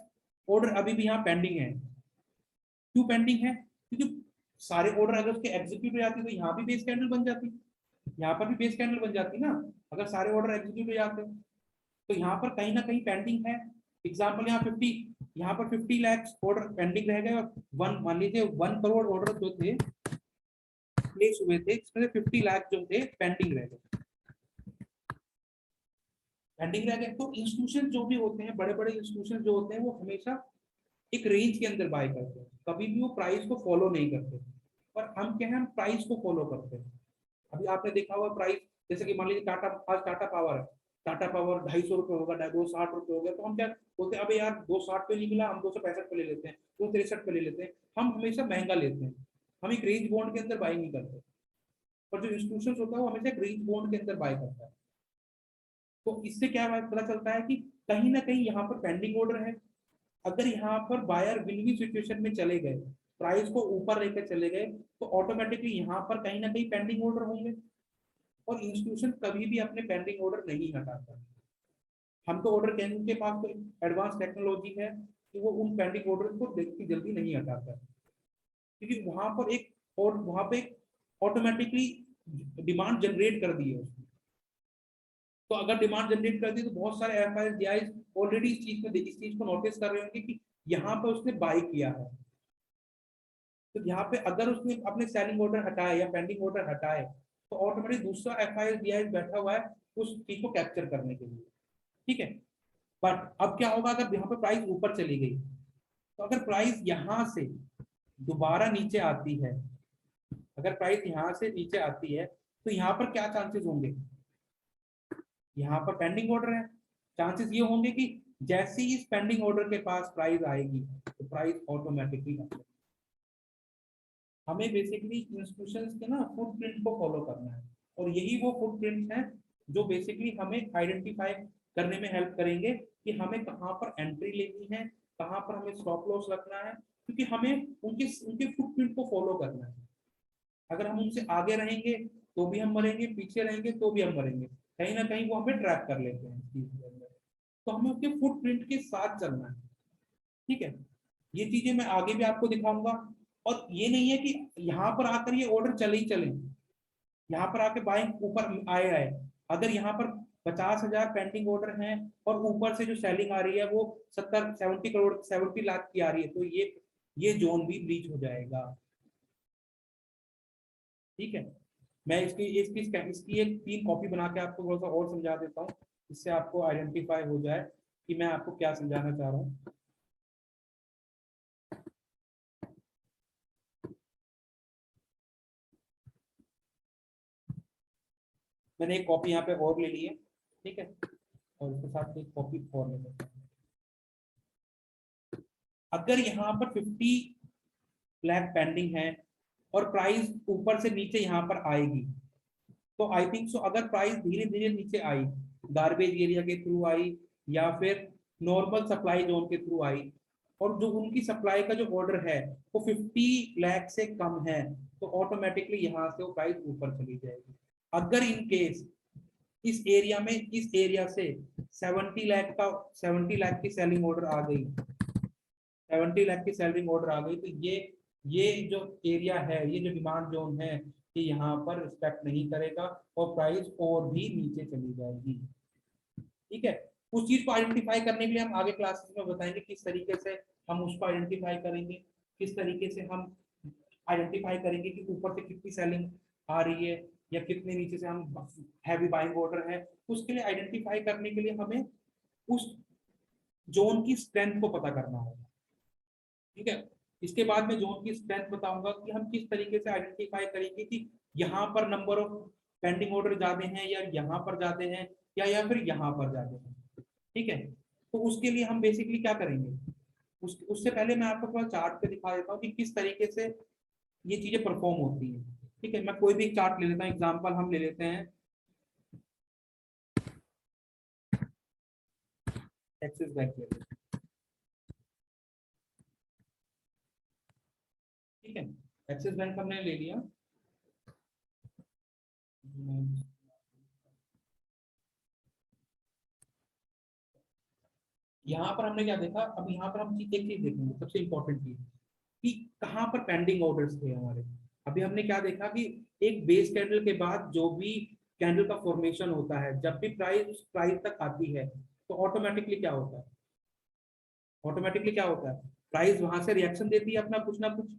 ऑर्डर अभी भी यहाँ पेंडिंग है। क्यों पेंडिंग है? क्योंकि सारे ऑर्डर अगर उसके एग्जीक्यूट हो जाती तो यहाँ भी बेस कैंडल बन जाती, यहाँ पर भी बेस कैंडल बन जाती ना, अगर सारे ऑर्डर एग्जीक्यूट हो जाते। तो यहाँ पर कहीं ना कहीं पेंडिंग है। एग्जाम्पल यहाँ 50 लाख ऑर्डर पेंडिंग रह गए, और वन मान लीजिए 1 करोड़ ऑर्डर जो थे प्लेस हुए थे, इसमें 50 लाख जो थे पेंडिंग रह गए, पेंडिंग रह गए। तो इंस्टीट्यूशन जो भी होते हैं, बड़े बड़े इंस्टीट्यूशन जो होते हैं, वो हमेशा एक रेंज के अंदर बाय करते हैं, कभी भी वो प्राइस को फॉलो नहीं करते। और हम क्या है, हम प्राइस को फॉलो करते हैं। अभी आपने देखा हुआ प्राइस, जैसे कि मान लीजिए टाटा, आज टाटा पावर है, टाटा पावर 250 रुपये होगा, 260 रुपये हो गया, तो हम क्या बोलते हैं, अबे यार 260 पे नहीं मिला, हम 265 पे ले लेते हैं, 263 पे ले लेते हैं। हम हमेशा महंगा लेते हैं, हम एक रेंज बॉन्ड के अंदर बाई नहीं करते। पर जो इंस्टीट्यूशन होता है वो हमेशा एक रेंज बॉन्ड के अंदर बाय करता है। तो इससे क्या पता चलता है कि कहीं ना कहीं यहाँ पर पेंडिंग ऑर्डर है। अगर यहाँ पर बायर विन विन सिचुएशन में चले गए, प्राइस को ऊपर लेकर चले गए, तो ऑटोमेटिकली यहाँ पर कहीं ना कहीं पेंडिंग ऑर्डर होंगे, और इंस्टीट्यूशन कभी भी अपने पेंडिंग ऑर्डर नहीं हटाता। हम तो ऑर्डर कैन के पास तो एडवांस टेक्नोलॉजी है कि वो उन पेंडिंग ऑर्डर को देखती जल्दी नहीं हटाता, क्योंकि वहां पर एक, और वहां पे ऑटोमेटिकली डिमांड जनरेट कर दी है उसने। तो अगर डिमांड जनरेट कर दी तो बहुत सारे एफआईआई ऑलरेडी इस चीज को नोटिस कर रहे होंगे कि यहाँ पर उसने बाय किया है। तो यहाँ पे अगर उसने अपने सेलिंग ऑर्डर हटाए या पेंडिंग ऑर्डर हटाए, तो ऑटोमेटिक दूसरा एफआईआई बैठा हुआ है उस चीज को कैप्चर करने के लिए। ठीक है, बट अब क्या होगा अगर यहाँ पे प्राइस ऊपर चली गई, तो अगर प्राइस यहाँ से दोबारा नीचे आती है, अगर प्राइस यहाँ से नीचे आती है, तो यहाँ पर क्या चांसेस होंगे, यहाँ पर पेंडिंग ऑर्डर है, चांसेस ये होंगे कि जैसे ही इस पेंडिंग ऑर्डर के पास प्राइस आएगी तो प्राइस ऑटोमेटिकली, हमें बेसिकली इंस्टीट्यूशंस के ना फुटप्रिंट को फॉलो करना है, और यही वो फुटप्रिंट है जो बेसिकली हमें आइडेंटिफाई करने में हेल्प करेंगे कि हमें कहाँ पर एंट्री लेनी है, कहाँ पर हमें स्टॉप लॉस रखना है, क्योंकि हमें उनके उनके फुटप्रिंट को फॉलो करना है। अगर हम उनसे आगे रहेंगे तो भी हम मरेंगे, पीछे रहेंगे तो भी हम मरेंगे, कहीं ना कहीं वो हमें ट्रैप कर लेते हैं इस चीज के अंदर। तो हमें उसके फुटप्रिंट के साथ चलना है। ठीक है, ये चीजें मैं आगे भी आपको दिखाऊंगा। और ये नहीं है कि यहाँ पर आकर ये ऑर्डर चले ही चले, यहाँ पर आके बाइंग ऊपर आए आए, अगर यहाँ पर 50,000 पेंडिंग ऑर्डर हैं और ऊपर से जो सेलिंग आ रही है वो 70 करोड़ 70 लाख की आ रही है, तो ये जोन भी ब्रीच हो जाएगा। ठीक है, मैं इसकी इसकी इसकी एक 3 कॉपी बना के आपको थोड़ा सा और समझा देता हूँ, इससे आपको आइडेंटिफाई हो जाए कि मैं आपको क्या समझाना चाह रहा हूँ। मैंने एक कॉपी यहाँ पे और ले ली है, ठीक है, और उसके साथ एक कॉपी और ले लेता हूँ। अगर यहाँ पर 50 लाख पेंडिंग है और प्राइस ऊपर से नीचे यहाँ पर आएगी, तो आई थिंक सो अगर प्राइस धीरे धीरे नीचे आई, गार्बेज एरिया के थ्रू आई या फिर नॉर्मल सप्लाई जोन के थ्रू आई, और जो उनकी सप्लाई का जो ऑर्डर है वो 50 लाख से कम है, तो ऑटोमेटिकली यहाँ से वो प्राइस ऊपर चली जाएगी। अगर इन केस इस एरिया में, इस एरिया से 70 लाख की सेलिंग ऑर्डर आ गई, 70 लाख की सेलिंग ऑर्डर आ गई, तो ये जो एरिया है, ये जो डिमांड जोन है, ये यहाँ पर रिस्पेक्ट नहीं करेगा और प्राइस और भी नीचे चली जाएगी। ठीक है, उस चीज को आइडेंटिफाई करने के लिए हम आगे क्लासेस में बताएंगे किस तरीके से हम उसको आइडेंटिफाई करेंगे, किस तरीके से हम आइडेंटिफाई करेंगे कि ऊपर से कितनी सेलिंग आ रही है या कितने नीचे से हम हैवी बाइंग ऑर्डर है। उसके लिए आइडेंटिफाई करने के लिए हमें उस जोन की स्ट्रेंथ को पता करना होगा। ठीक है, इसके बाद में जोन की स्ट्रेंथ बताऊंगा कि हम किस तरीके से आइडेंटिफाई करेंगे कि यहाँ पर नंबर ऑफ पेंडिंग ऑर्डर ज्यादा हैं या यहाँ पर ज्यादा हैं या फिर यहाँ पर ज्यादा हैं। ठीक है, तो उसके लिए हम बेसिकली क्या करेंगे, उससे पहले मैं आपको थोड़ा चार्ट पे दिखा देता हूँ कि किस तरीके से ये चीजें परफॉर्म होती है। ठीक है, मैं कोई भी चार्ट ले लेता हूँ, एग्जाम्पल हम ले लेते हैं एक्सिस बैंक ले लेते हैं। ठीक है, एक्सिस बैंक हमने ले लिया। यहाँ पर हमने क्या देखा, अब यहाँ पर हम एक चीज देखेंगे, सबसे इंपॉर्टेंट चीज कि कहाँ पर पेंडिंग ऑर्डर्स थे हमारे। अभी हमने क्या देखा कि एक बेस कैंडल के बाद जो भी कैंडल का फॉर्मेशन होता है, जब भी प्राइस उस प्राइस तक आती है तो ऑटोमेटिकली क्या होता है, ऑटोमेटिकली क्या होता है, प्राइस वहां से रिएक्शन देती है अपना कुछ ना कुछ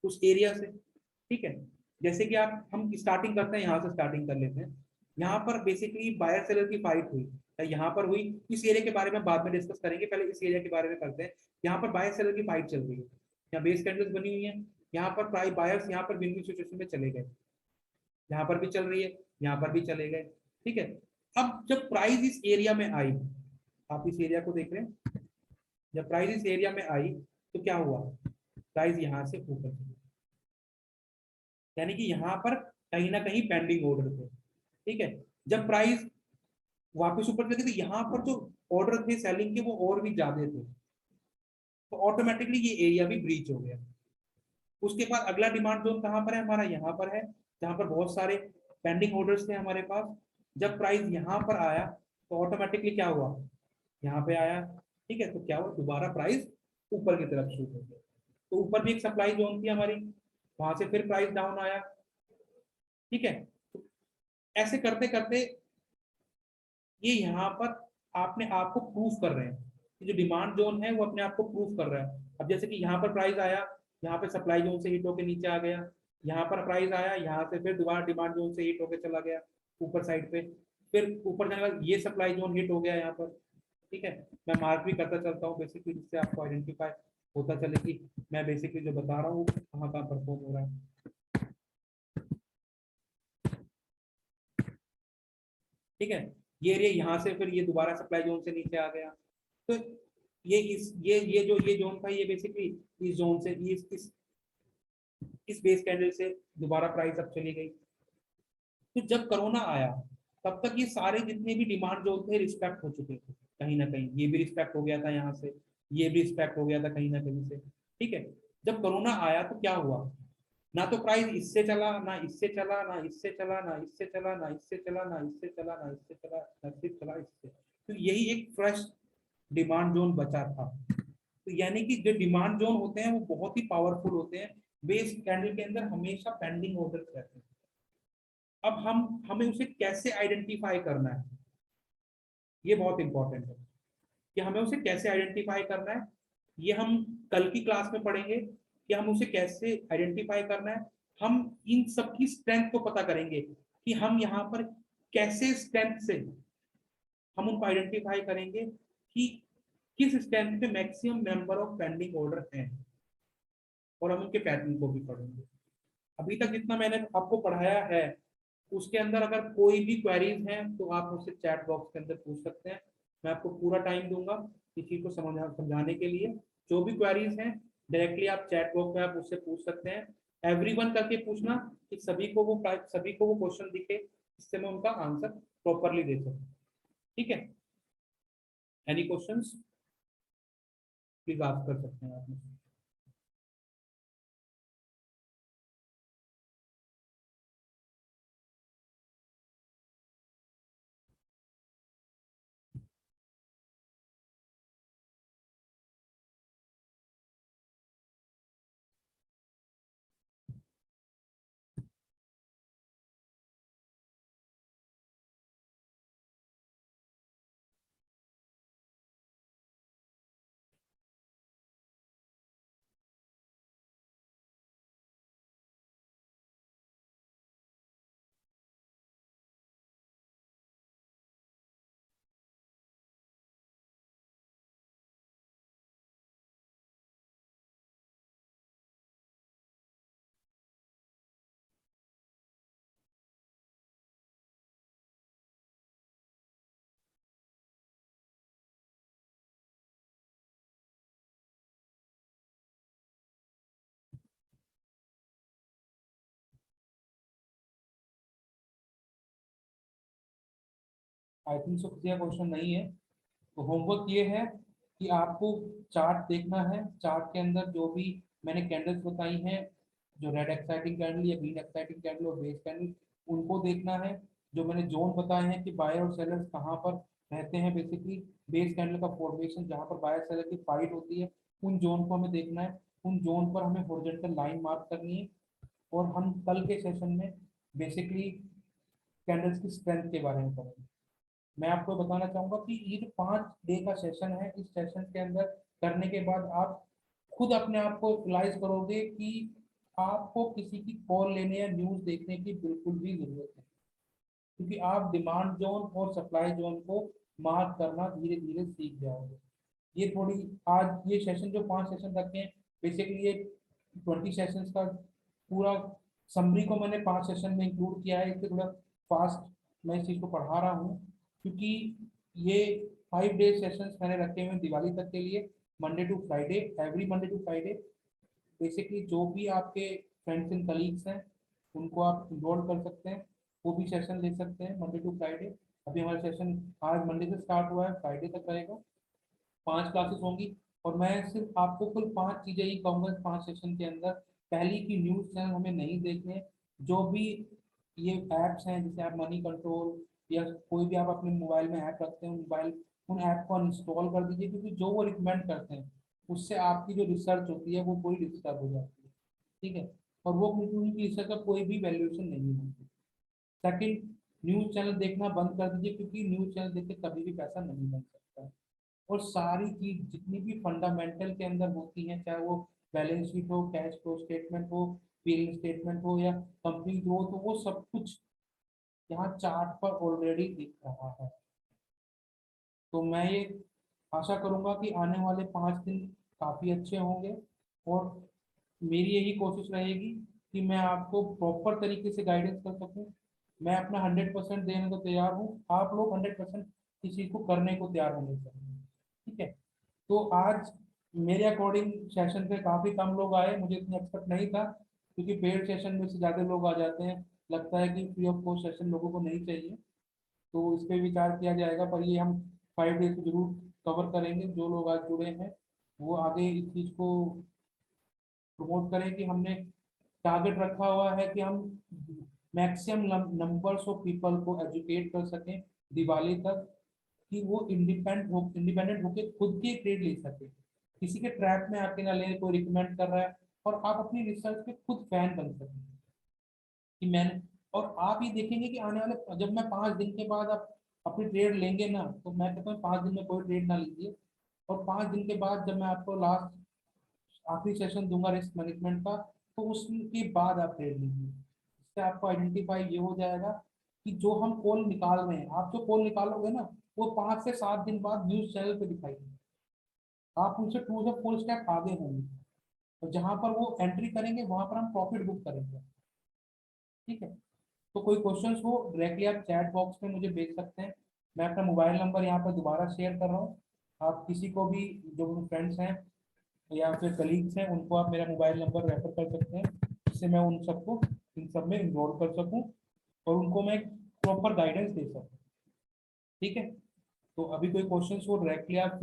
उस एरिया से। ठीक है, जैसे कि आप हम स्टार्टिंग करते हैं, यहाँ से स्टार्टिंग कर लेते हैं। यहाँ पर बेसिकली बायर सेलर की फाइट हुई, यहाँ पर हुई। इस एरिया के बारे में बाद में डिस्कस करेंगे, पहले इस एरिया के बारे में करते हैं। यहाँ पर बायर सेलर की फाइट चल रही है, यहाँ बेस कैंडल्स बनी हुई है, यहाँ पर प्राइस बायर्स यहाँ पर विन विन सिचुएशन में चले गए, यहाँ पर भी चल रही है, यहाँ पर भी चले गए। ठीक है, अब जब प्राइस इस एरिया में आई, आप इस एरिया को देख रहे हैं, जब प्राइस इस एरिया में आई तो क्या हुआ, प्राइस यहाँ से ऊपर चली, यानी कि यहाँ पर कहीं ना कहीं पेंडिंग ऑर्डर थे। ठीक है, जब प्राइस वापस ऊपर चले तो यहाँ पर जो ऑर्डर थे सेलिंग के वो और भी ज्यादा थे, तो ऑटोमेटिकली ये एरिया भी ब्रीच हो गया। उसके बाद अगला डिमांड जोन कहाँ पर है हमारा, यहाँ पर है, जहाँ पर बहुत सारे पेंडिंग ऑर्डर्स थे हमारे पास। जब प्राइस यहाँ पर आया तो ऑटोमेटिकली क्या हुआ, यहाँ पे आया। ठीक है, तो क्या हुआ, दोबारा प्राइस ऊपर की तरफ शूट हो गया, तो ऊपर भी एक सप्लाई जोन थी हमारी, वहां से फिर प्राइस डाउन आया। ठीक है, तो ऐसे करते करते ये यहाँ पर आपने आप को प्रूफ कर रहे हैं कि जो डिमांड जोन है वो अपने आप को प्रूफ कर रहा है। अब जैसे कि यहाँ पर प्राइस आया, यहाँ पे सप्लाई जोन से हिट होकर नीचे आ गया, यहाँ पर प्राइस आया, यहाँ से फिर दोबारा डिमांड जोन से हिट होकर चला गया ऊपर साइड पे, फिर ऊपर जाने के बाद ये सप्लाई जोन हिट हो गया यहाँ पर। ठीक है, मैं मार्क भी करता चलता हूँ बेसिकली, जिससे आपको आइडेंटिफाई होता चले कि मैं बेसिकली जो बता रहा हूँ कहाँ कहाँ परफॉर्म हो रहा है। ठीक है, ये एरिया यहाँ से फिर ये दोबारा सप्लाई जोन से नीचे आ गया, तो ये जोन था, ये बेसिकली इस जोन से इस बेस कैंडल से दोबारा प्राइस अब चली गई। तो जब कोरोना आया तब तक ये सारे जितने भी डिमांड जोन थे रिस्पेक्ट हो चुके थे, कहीं ना कहीं ये भी रिस्पेक्ट हो गया था, यहाँ से ये भी रिस्पेक्ट हो गया था कहीं ना कहीं से। ठीक है, जब कोरोना आया तो क्या हुआ, ना तो प्राइस इससे चला, ना इससे चला, ना इससे चला, ना इससे चला, ना इससे चला, ना इससे चला, ना इससे चला, ना सिर्फ चला इससे, तो यही एक फ्रेश डिमांड जोन बचा था। तो यानी कि जो डिमांड जोन होते हैं वो बहुत ही पावरफुल होते हैं, बेस कैंडल के अंदर हमेशा पेंडिंग ऑर्डर रहते हैं। अब हमें उसे कैसे आइडेंटिफाई करना है, ये बहुत इंपॉर्टेंट है कि हमें उसे कैसे आइडेंटिफाई करना है। ये हम कल की क्लास में पढ़ेंगे कि हम उसे कैसे आइडेंटिफाई करना है। हम इन सब की स्ट्रेंथ को पता करेंगे कि हम यहाँ पर कैसे स्ट्रेंथ से हम उनको आइडेंटिफाई करेंगे कि किस स्ट्रेंथ पे maximum number of pending order हैं, और हम उनके पैटर्न को भी पढ़ेंगे। अभी तक जितना मैंने आपको पढ़ाया है उसके अंदर अगर कोई भी क्वेरीज हैं तो आप मुझसे चैट बॉक्स के अंदर पूछ सकते हैं। मैं आपको पूरा टाइम दूंगा इस चीज को समझाने के लिए। जो भी क्वेरीज हैं डायरेक्टली आप चैट बॉक्स में आप मुझसे पूछ सकते हैं। एवरीवन करके पूछना कि सभी को वो क्वेश्चन दिखे, इससे मैं उनका आंसर प्रॉपरली दे सकूं। ठीक है, एनी क्वेश्चंस प्लीज आस्क कर सकते हैं आप मुझसे। I think so clear question नहीं है। तो होमवर्क ये है कि आपको चार्ट देखना है। चार्ट के अंदर जो भी मैंने कैंडल्स बताई हैं, जो रेड एक्साइटिंग कैंडल या ग्रीन एक्साइटिंग कैंडल और बेस कैंडल, उनको देखना है। जो मैंने जोन बताए हैं कि बायर और सेलर्स कहाँ पर रहते हैं, बेसिकली बेस कैंडल का फॉर्मेशन जहाँ पर बायर सेलर की फाइट होती है, उन जोन को हमें देखना है। उन जोन पर हमें हॉरिजॉन्टल लाइन मार्क करनी है। और हम कल के सेशन में बेसिकली कैंडल्स की स्ट्रेंथ के बारे में पढ़ेंगे। मैं आपको बताना चाहूंगा कि ये जो 5 डे का सेशन है, इस सेशन के अंदर करने के बाद आप खुद अपने आप को रियलाइज करोगे कि आपको किसी की कॉल लेने या न्यूज देखने की बिल्कुल भी जरूरत है, क्योंकि आप डिमांड जोन और सप्लाई जोन को मार्क करना धीरे धीरे सीख जाओगे। ये थोड़ी आज ये सेशन जो 5 सेशन रखे हैं, बेसिकली ये 20 सेशंस का पूरा समरी को मैंने 5 सेशन में इंक्लूड किया है। इससे थोड़ा फास्ट मैं इस चीज़ को पढ़ा रहा हूँ, क्योंकि ये 5 डे सेशंस मैंने रखे हुए दिवाली तक के लिए, Monday to Friday, every Monday to Friday. Basically जो भी आपके फ्रेंड्स एंड कलीग्स हैं उनको आप इन्वॉल्व कर सकते हैं, वो भी सेशन ले सकते हैं मंडे टू फ्राइडे। अभी हमारा सेशन आज मंडे से स्टार्ट हुआ है, फ्राइडे तक रहेगा। 5 क्लासेस होंगी, और मैं सिर्फ आपको कुल 5 चीजें ही कहूंगा इस 5 सेशन के अंदर। पहली की न्यूज चैनल हमें नहीं देखने। जो भी ये ऐप्स हैं जैसे आप मनी कंट्रोल या कोई भी आप अपने मोबाइल में ऐप रखते हैं, मोबाइल उन ऐप को अनइंस्टॉल कर दीजिए, क्योंकि जो वो रिकमेंड करते हैं उससे आपकी जो रिसर्च होती है वो पूरी डिस्टर्ब हो जाती है। ठीक है, और वो उनकी रिसर्च का कोई भी वैल्यूएशन नहीं होती। सेकंड, न्यूज चैनल देखना बंद कर दीजिए, क्योंकि न्यूज चैनल देख के कभी भी पैसा नहीं बन सकता है। और सारी चीज जितनी भी फंडामेंटल के अंदर होती हैं, चाहे वो बैलेंस शीट हो, कैश फ्लो स्टेटमेंट हो, पीरियड स्टेटमेंट हो या कंपनी ग्रोथ हो, वो सब कुछ यहाँ चार्ट पर ऑलरेडी दिख रहा है। तो मैं ये आशा करूंगा कि आने वाले 5 दिन काफी अच्छे होंगे, और मेरी यही कोशिश रहेगी कि मैं आपको प्रॉपर तरीके से गाइडेंस कर सकूं। मैं अपना 100% देने को तैयार हूँ, आप लोग 100% इस चीज को करने को तैयार होने चाहिए। ठीक है, तो आज मेरे अकॉर्डिंग सेशन पे काफी कम लोग आए, मुझे इतना एक्सपेक्ट नहीं था, क्योंकि पेड सेशन में से ज्यादा लोग आ जाते हैं। लगता है कि फ्री ऑफ कॉस्ट सेशन लोगों को नहीं चाहिए, तो इस पे विचार किया जाएगा। पर ये हम 5 डेज को जरूर कवर करेंगे। जो लोग आज जुड़े हैं वो आगे इस चीज को प्रमोट करें कि हमने टारगेट रखा हुआ है कि हम मैक्सिमम नंबर्स ऑफ पीपल को एजुकेट कर सकें दिवाली तक, कि वो इंडिपेंडेंट होकर खुद के ट्रेड ले सके, किसी के ट्रैप में आके ना ले, कोई रिकमेंड कर रहा है, और आप अपनी रिसर्च के खुद फैन बन सकें कि मैंने। और आप ये देखेंगे कि आने वाले जब मैं 5 दिन के बाद आप अपनी ट्रेड लेंगे ना, तो मैं कहता हूँ 5 दिन में कोई ट्रेड ना लीजिए, और 5 दिन के बाद जब मैं आपको लास्ट आखिरी सेशन दूंगा रिस्क मैनेजमेंट का, तो उसके बाद आप ट्रेड लीजिए। इससे आपको आइडेंटिफाई ये हो जाएगा कि जो हम कॉल निकाल रहे हैं, आप जो कॉल निकालोगे ना, वो 5 से 7 दिन बाद न्यूज चैनल पे दिखाई देगी, आप उनसे टू द फुल स्टेप आगे होंगे, तो जहां पर वो एंट्री करेंगे वहां पर हम प्रॉफिट बुक करेंगे। ठीक है, तो कोई क्वेश्चंस हो डायरेक्टली आप चैट बॉक्स में मुझे भेज सकते हैं। मैं अपना मोबाइल नंबर यहाँ पर दोबारा शेयर कर रहा हूँ, आप किसी को भी, जो फ्रेंड्स हैं या फिर कलीग्स हैं, उनको आप मेरा मोबाइल नंबर रेफर कर सकते हैं, जिससे मैं उन सबको इन सब में इन्वॉल्व कर सकूं और उनको मैं प्रॉपर गाइडेंस दे सकूं। ठीक है, तो अभी कोई क्वेश्चंस हो डायरेक्टली आप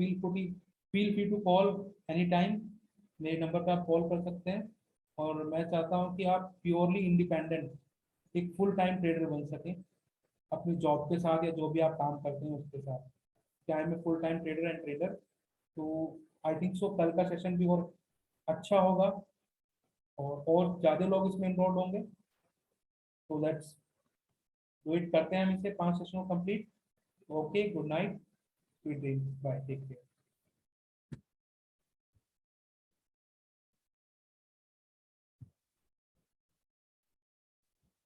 feel free to call any time, मेरे नंबर पर आप कॉल कर सकते हैं। और मैं चाहता हूँ कि आप प्योरली इंडिपेंडेंट एक फुल टाइम ट्रेडर बन सकें, अपनी जॉब के साथ या जो भी आप काम करते हैं उसके साथ, क्या है, मैं full time trader and trader. तो आई थिंक सो कल का सेशन भी और अच्छा होगा, और ज़्यादा लोग इसमें इन्वॉल्व होंगे, तो लेट्स डू इट, करते हैं हम इसे 5 सेशनों complete. Okay, good night, sweet dreams, bye, take care.